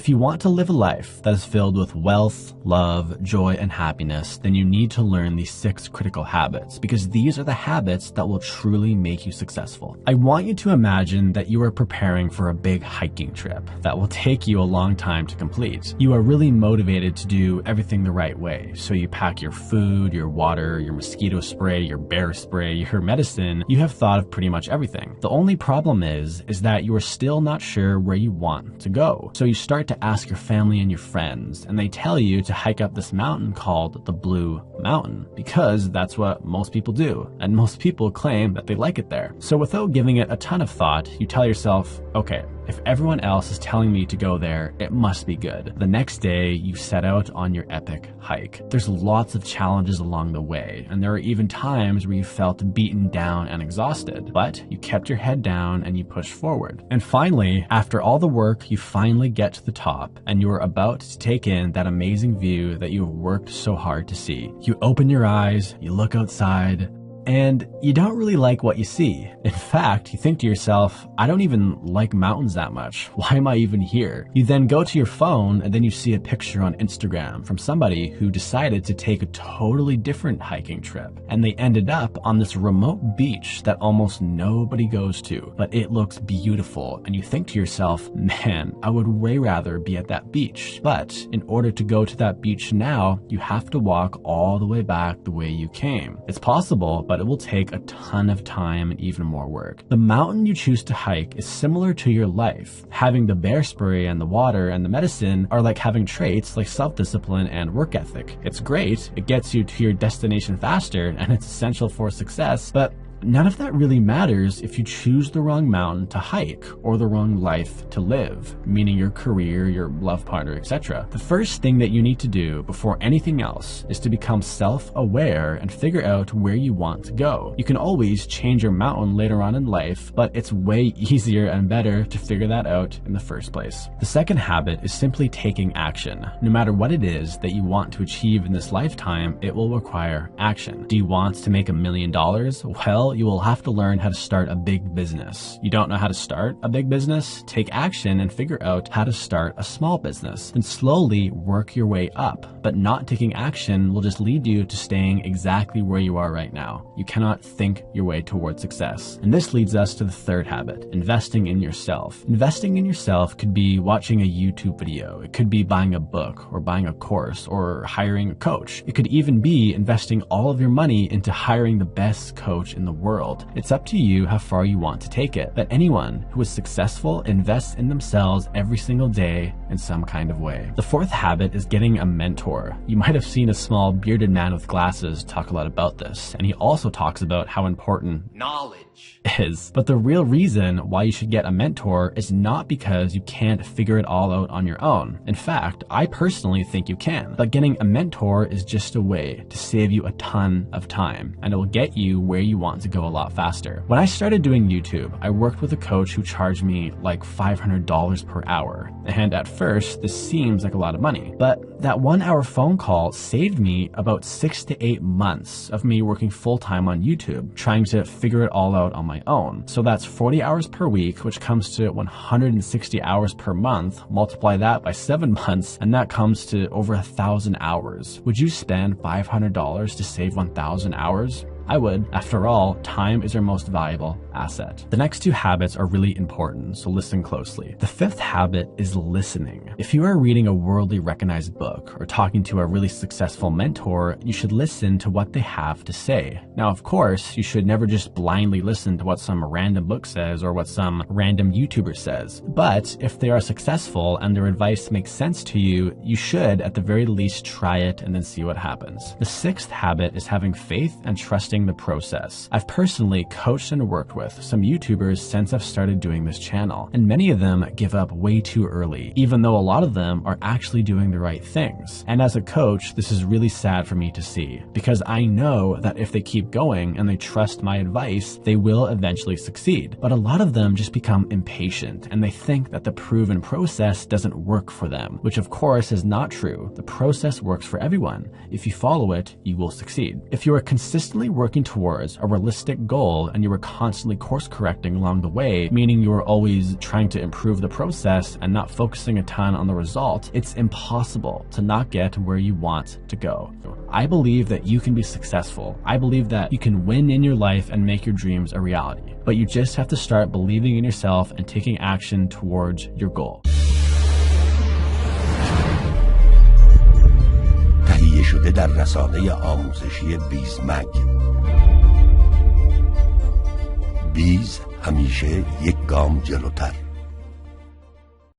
If you want to live a life that is filled with wealth, love, joy, and happiness, then you need to learn these 6 critical habits, because these are the habits that will truly make you successful. I want you to imagine that you are preparing for a big hiking trip that will take you a long time to complete. You are really motivated to do everything the right way, so you pack your food, your water, your mosquito spray, your bear spray, your medicine. You have thought of pretty much everything. The only problem is that you are still not sure where you want to go. So you start to ask your family and your friends, and they tell you to hike up this mountain called the Blue Mountain, because that's what most people do, and most people claim that they like it there. So without giving it a ton of thought, you tell yourself, okay, if everyone else is telling me to go there, it must be good. The next day, you set out on your epic hike. There's lots of challenges along the way, and there are even times where you felt beaten down and exhausted, but you kept your head down and you pushed forward. And finally, after all the work, you finally get to the top, and you are about to take in that amazing view that you have worked so hard to see. You open your eyes, you look outside, and you don't really like what you see. In fact, you think to yourself, I don't even like mountains that much. Why am I even here? You then go to your phone and then you see a picture on Instagram from somebody who decided to take a totally different hiking trip. And they ended up on this remote beach that almost nobody goes to, but it looks beautiful. And you think to yourself, man, I would way rather be at that beach. But in order to go to that beach now, you have to walk all the way back the way you came. It's possible, but it will take a ton of time and even more work. The mountain you choose to hike is similar to your life. Having the bear spray and the water and the medicine are like having traits like self-discipline and work ethic. It's great, it gets you to your destination faster, and it's essential for success, but none of that really matters if you choose the wrong mountain to hike or the wrong life to live, meaning your career, your love partner, etc. The first thing that you need to do before anything else is to become self-aware and figure out where you want to go. You can always change your mountain later on in life, but it's way easier and better to figure that out in the first place. The second habit is simply taking action. No matter what it is that you want to achieve in this lifetime, it will require action. Do you want to make $1 million? Well, you will have to learn how to start a big business. You don't know how to start a big business? Take action and figure out how to start a small business, and slowly work your way up. But not taking action will just lead you to staying exactly where you are right now. You cannot think your way towards success. And this leads us to the third habit, investing in yourself. Investing in yourself could be watching a YouTube video. It could be buying a book or buying a course or hiring a coach. It could even be investing all of your money into hiring the best coach in the world. It's up to you how far you want to take it. But anyone who is successful invests in themselves every single day in some kind of way. The fourth habit is getting a mentor. You might have seen a small bearded man with glasses talk a lot about this, and he also talks about how important knowledge is. But the real reason why you should get a mentor is not because you can't figure it all out on your own. In fact, I personally think you can. But getting a mentor is just a way to save you a ton of time, and it will get you where you want to go a lot faster. When I started doing YouTube, I worked with a coach who charged me like $500 per hour. And at first, this seems like a lot of money. But that 1-hour phone call saved me about 6 to 8 months of me working full-time on YouTube, trying to figure it all out on my own. So that's 40 hours per week, which comes to 160 hours per month. Multiply that by 7 months, and that comes to over 1,000 hours. Would you spend $500 to save 1,000 hours? I would. After all, time is our most valuable asset. The next 2 habits are really important, so listen closely. The 5th habit is listening. If you are reading a worldly recognized book or talking to a really successful mentor, you should listen to what they have to say. Now, of course, you should never just blindly listen to what some random book says or what some random YouTuber says. But if they are successful and their advice makes sense to you, you should at the very least try it and then see what happens. The 6th habit is having faith and trusting the process. I've personally coached and worked with some YouTubers since I've started doing this channel, and many of them give up way too early, even though a lot of them are actually doing the right things. And as a coach, this is really sad for me to see, because I know that if they keep going and they trust my advice, they will eventually succeed. But a lot of them just become impatient, and they think that the proven process doesn't work for them, which of course is not true. The process works for everyone. If you follow it, you will succeed. If you are consistently working towards a realistic goal and you were constantly course correcting along the way, meaning you were always trying to improve the process and not focusing a ton on the result, it's impossible to not get where you want to go. I believe that you can be successful. I believe that you can win in your life and make your dreams a reality. But you just have to start believing in yourself and taking action towards your goal. تهیه شده در رسانه آموزشی بیز مگ. بیز همیشه یک گام جلوتر.